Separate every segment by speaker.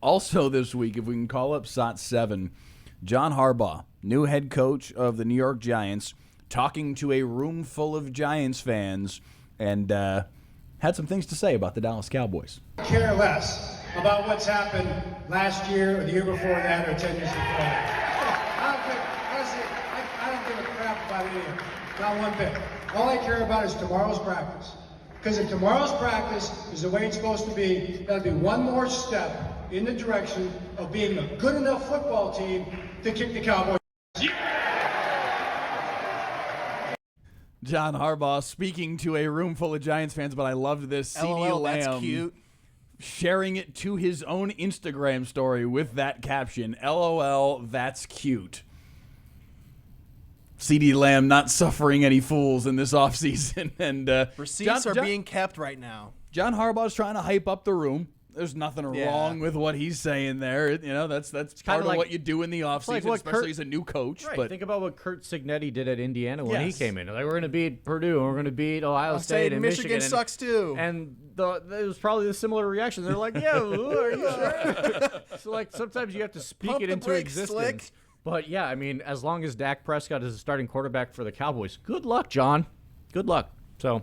Speaker 1: Also this week, if we can call up SOT 7, John Harbaugh, new head coach of the New York Giants, talking to a room full of Giants fans and had some things to say about the Dallas Cowboys.
Speaker 2: I care less about what's happened last year or the year before that or 10 years before that. I don't give a crap about any of it. Not one bit. All I care about is tomorrow's practice. Because if tomorrow's practice is the way it's supposed to be, that'll be one more step in the direction of being a good enough football team to kick the Cowboys.
Speaker 1: John Harbaugh speaking to a room full of Giants fans, but I loved this. CeeDee Lamb,
Speaker 3: that's cute.
Speaker 1: Sharing it to his own Instagram story with that caption, LOL, that's cute. CeeDee Lamb not suffering any fools in this offseason. And
Speaker 3: receipts are being kept right now.
Speaker 1: John Harbaugh's trying to hype up the room. There's nothing wrong with what he's saying there. You know, that's part of what you do in the offseason, especially as a new coach.
Speaker 4: Right.
Speaker 1: But
Speaker 4: think about what Curt Cignetti did at Indiana when he came in. Like, we're going to beat Purdue, and we're going to beat Ohio State, and
Speaker 3: Michigan sucks too.
Speaker 4: And it was probably a similar reaction. They're like, "Yeah, are you sure?" So like sometimes you have to speak
Speaker 3: Pump
Speaker 4: it
Speaker 3: the
Speaker 4: into
Speaker 3: brakes,
Speaker 4: existence.
Speaker 3: Slick.
Speaker 4: But yeah, I mean, as long as Dak Prescott is a starting quarterback for the Cowboys, good luck, John. Good luck. So.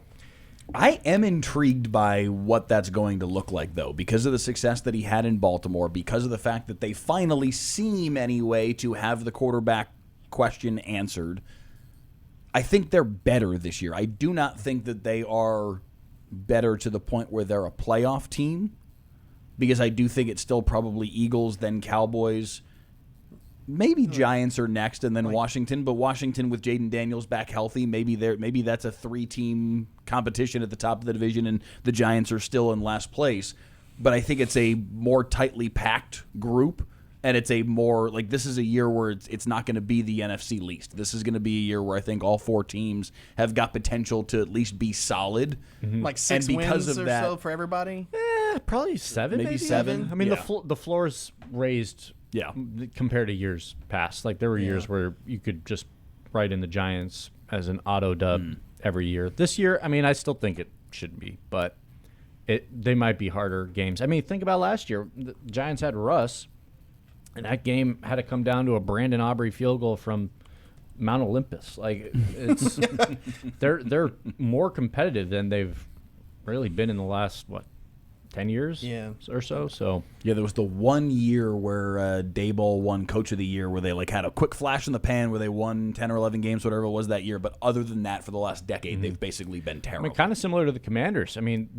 Speaker 1: I am intrigued by what that's going to look like, though, because of the success that he had in Baltimore, because of the fact that they finally seem, anyway, to have the quarterback question answered. I think they're better this year. I do not think that they are better to the point where they're a playoff team, because I do think it's still probably Eagles, then Cowboys. Maybe Giants are next, and then Washington. But Washington with Jaden Daniels back healthy, maybe that's a 3-team competition at the top of the division, and the Giants are still in last place. But I think it's a more tightly packed group, and it's a more like this is a year where it's not going to be the NFC least. This is going to be a year where I think all 4 teams have got potential to at least be solid.
Speaker 3: Like 6
Speaker 1: because
Speaker 3: wins
Speaker 1: of
Speaker 3: or
Speaker 1: that,
Speaker 3: so for everybody.
Speaker 4: Probably 7,
Speaker 1: maybe 7.
Speaker 4: I mean, the floor's raised.
Speaker 1: Yeah,
Speaker 4: compared to years past, like there were years where you could just write in the Giants as an auto dub every year. This year, I mean, I still think it should be, but they might be harder games. I mean, think about last year. The Giants had Russ, and that game had to come down to a Brandon Aubrey field goal from Mount Olympus. Like it's they're more competitive than they've really been in the last 10 years or so. So
Speaker 1: yeah, there was the one year where Daboll won Coach of the Year, where they had a quick flash in the pan where they won 10 or 11 games, whatever it was that year. But other than that, for the last decade, they've basically been terrible.
Speaker 4: I mean, kind of similar to the Commanders. I mean,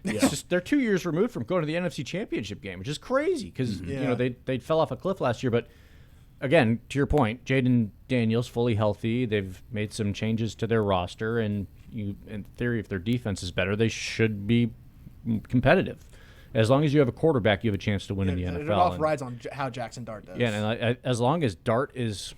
Speaker 4: it's just they're 2 years removed from going to the NFC Championship game, which is crazy because you know they fell off a cliff last year. But again, to your point, Jaden Daniels fully healthy. They've made some changes to their roster, and in theory, if their defense is better, they should be competitive. As long as you have a quarterback, you have a chance to win in the NFL.
Speaker 3: It all rides on how Jackson Dart does.
Speaker 4: Yeah, and as long as Dart is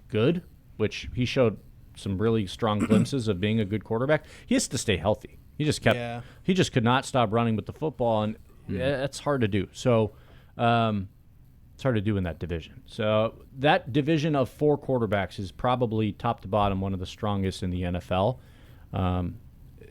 Speaker 4: good, which he showed some really strong glimpses of being a good quarterback, he has to stay healthy. He just could not stop running with the football, and that's hard to do. So it's hard to do in that division. So that division of 4 quarterbacks is probably top to bottom one of the strongest in the NFL.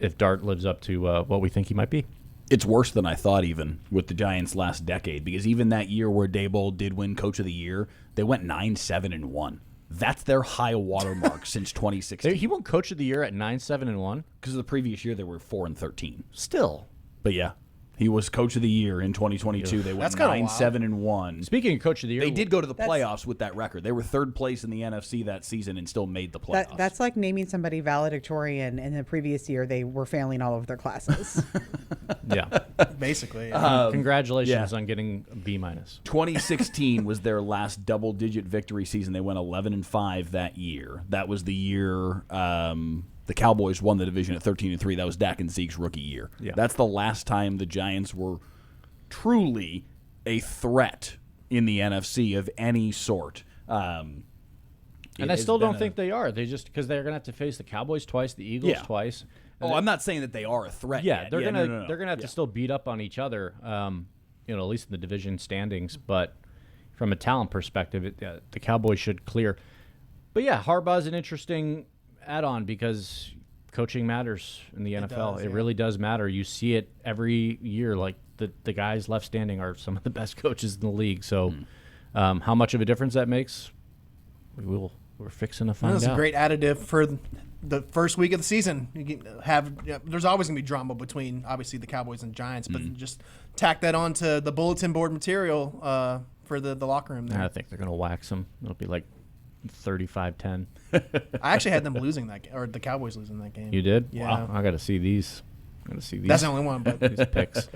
Speaker 4: If Dart lives up to what we think he might be.
Speaker 1: It's worse than I thought, even with the Giants last decade, because even that year where Daboll did win Coach of the Year, they went 9-7-1. That's their high watermark since 2016.
Speaker 4: He won Coach of the Year at 9-7-1
Speaker 1: because the previous year they were 4-13.
Speaker 4: Still,
Speaker 1: but yeah. He was Coach of the Year in 2022. They went 9-7-1.
Speaker 4: Speaking of Coach of the Year,
Speaker 1: they did go to the playoffs with that record. They were 3rd place in the NFC that season and still made the playoffs.
Speaker 5: That's like naming somebody valedictorian, and the previous year they were failing all of their classes.
Speaker 4: Yeah,
Speaker 3: basically.
Speaker 4: Congratulations on getting a B-.
Speaker 1: 2016 was their last double-digit victory season. They went 11-5 that year. That was the year the Cowboys won the division at 13-3. That was Dak and Zeke's rookie year.
Speaker 4: Yeah.
Speaker 1: That's the last time the Giants were truly a threat in the NFC of any sort.
Speaker 4: And I still don't think they are. They just because they're going to have to face the Cowboys twice, the Eagles twice.
Speaker 1: I'm not saying that they are a threat.
Speaker 4: Yeah,
Speaker 1: yet.
Speaker 4: they're gonna have to still beat up on each other. At least in the division standings. But from a talent perspective, the Cowboys should clear. But yeah, Harbaugh's an interesting add-on because coaching matters in the NFL.
Speaker 3: does,
Speaker 4: It
Speaker 3: yeah.
Speaker 4: really does matter. You see it every year. Like the guys left standing are some of the best coaches in the league. So how much of a difference that makes, we're fixing to find
Speaker 3: That's
Speaker 4: out.
Speaker 3: a great additive for the first week of the season. You can there's always going to be drama between, obviously, the Cowboys and Giants, but just tack that onto the bulletin board material for the locker room there.
Speaker 4: I think they're going to wax them. It'll be like 35-10.
Speaker 3: I actually had them losing that game, or the Cowboys losing that game.
Speaker 4: You did?
Speaker 3: Yeah.
Speaker 4: Wow, I got to see these. I got to see these.
Speaker 3: That's the only one, but
Speaker 4: these picks.